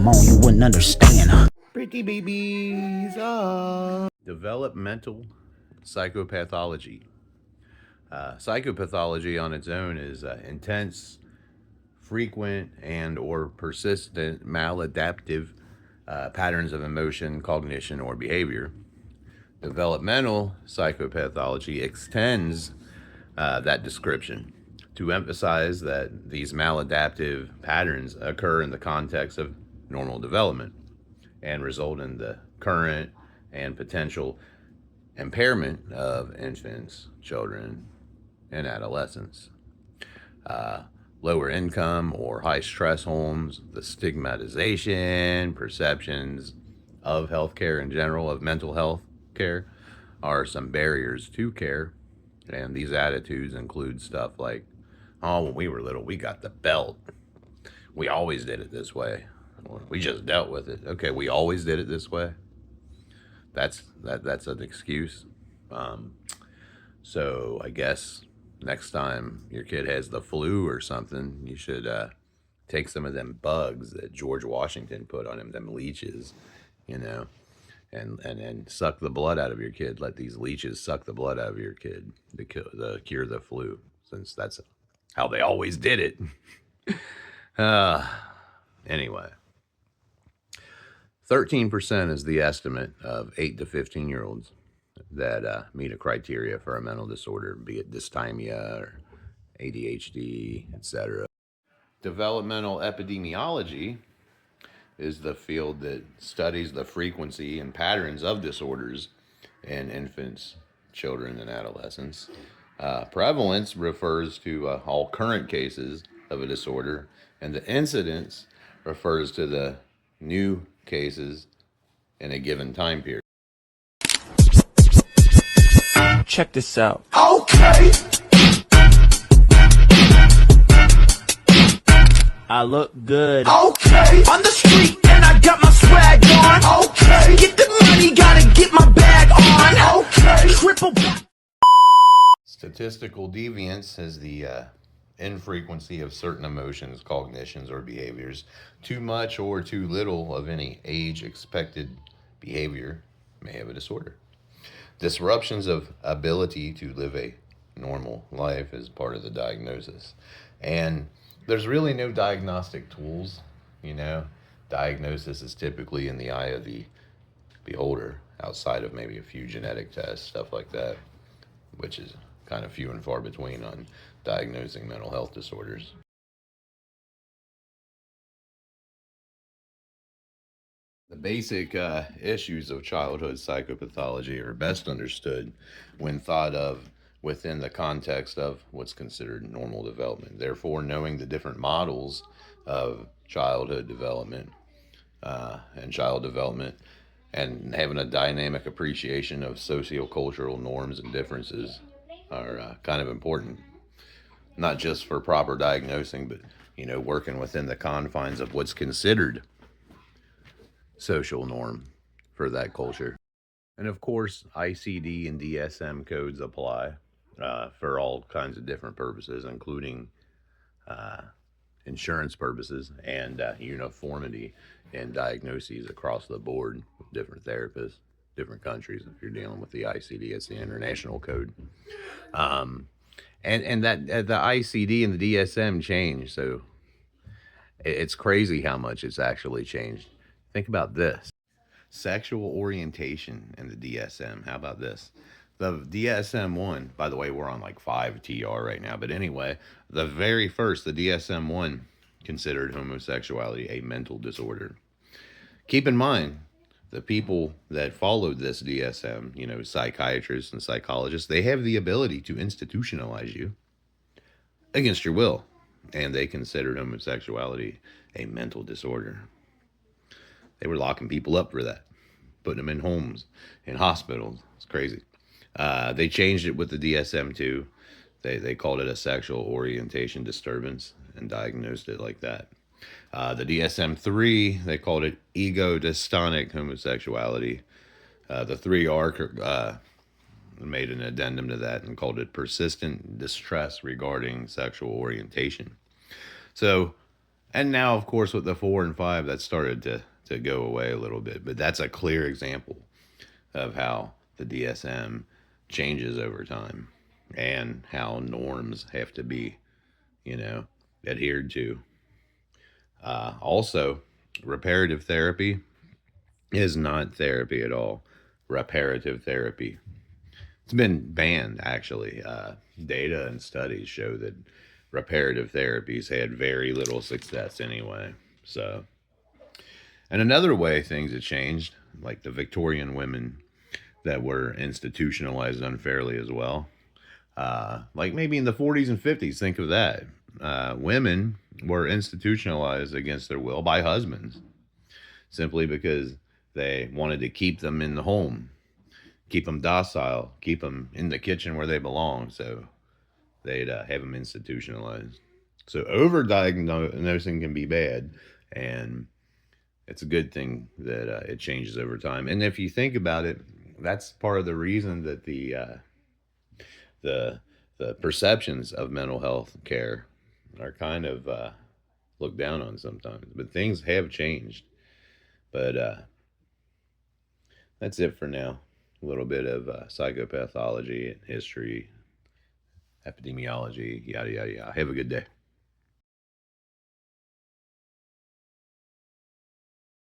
come on, you wouldn't understand. Pretty babies. Developmental psychopathology. Psychopathology on its own is intense, frequent, and or persistent maladaptive patterns of emotion, cognition, or behavior. Developmental psychopathology extends that description to emphasize that these maladaptive patterns occur in the context of normal development and result in the current and potential impairment of infants, children, and adolescents. Lower income or high stress homes, the stigmatization, perceptions of healthcare in general, of mental health care, are some barriers to care. And these attitudes include stuff like, oh, when we were little, we got the belt. We always did it this way. Or we just dealt with it. Okay, we always did it this way. That's an excuse. So I guess next time your kid has the flu or something, you should take some of them bugs that George Washington put on him, them leeches, you know, and suck the blood out of your kid. Let these leeches suck the blood out of your kid to cure the flu, since that's how they always did it. Anyway, 13% is the estimate of 8 to 15-year-olds that meet a criteria for a mental disorder, be it dysthymia or ADHD, etc. Developmental epidemiology is the field that studies the frequency and patterns of disorders in infants, children, and adolescents. Prevalence refers to all current cases of a disorder, and the incidence refers to the new cases in a given time period. Check this out. Okay. I look good. Okay. On the street and I got my swag on. Okay. Get the money, gotta get my bag on. Okay. Triple. Statistical deviance is the infrequency of certain emotions, cognitions, or behaviors. Too much or too little of any age-expected behavior may have a disorder. Disruptions of ability to live a normal life is part of the diagnosis. And there's really no diagnostic tools, you know. Diagnosis is typically in the eye of the beholder, outside of maybe a few genetic tests, stuff like that, which is kind of few and far between on diagnosing mental health disorders. The basic issues of childhood psychopathology are best understood when thought of within the context of what's considered normal development. Therefore, knowing the different models of childhood development and child development, and having a dynamic appreciation of sociocultural norms and differences are kind of important, not just for proper diagnosing, but, you know, working within the confines of what's considered social norm for that culture. And of course, ICD and DSM codes apply for all kinds of different purposes, including insurance purposes and uniformity in diagnoses across the board with different therapists, different countries. If you're dealing with the ICD, it's the international code. And that the ICD and the DSM changed, so it's crazy how much it's actually changed. Think about this. Sexual orientation in the DSM. How about this? The DSM-1, by the way, we're on like 5 TR right now, but anyway, the very first, the DSM-1 considered homosexuality a mental disorder. Keep in mind, the people that followed this DSM, you know, psychiatrists and psychologists, they have the ability to institutionalize you against your will, and they considered homosexuality a mental disorder. They were locking people up for that, putting them in homes, in hospitals. It's crazy. They changed it with the DSM-2. They called it a sexual orientation disturbance and diagnosed it like that. The DSM-3, they called it ego-dystonic homosexuality. The 3R made an addendum to that and called it persistent distress regarding sexual orientation. So And now, of course, with the 4 and 5, that started to go away a little bit. But that's a clear example of how the DSM changes over time and how norms have to be, adhered to. Also, reparative therapy is not therapy at all. Reparative therapy. It's been banned, actually. Data and studies show that reparative therapies had very little success anyway. So, and another way things have changed, like the Victorian women that were institutionalized unfairly as well. Like maybe in the 40s and 50s, think of that. Women were institutionalized against their will by husbands simply because they wanted to keep them in the home, keep them docile, keep them in the kitchen where they belong. So they'd have them institutionalized. So overdiagnosing can be bad, and it's a good thing that it changes over time. And if you think about it, that's part of the reason that the perceptions of mental health care are kind of looked down on sometimes. But things have changed. But that's it for now. A little bit of psychopathology and history, epidemiology, yada, yada, yada. Have a good day.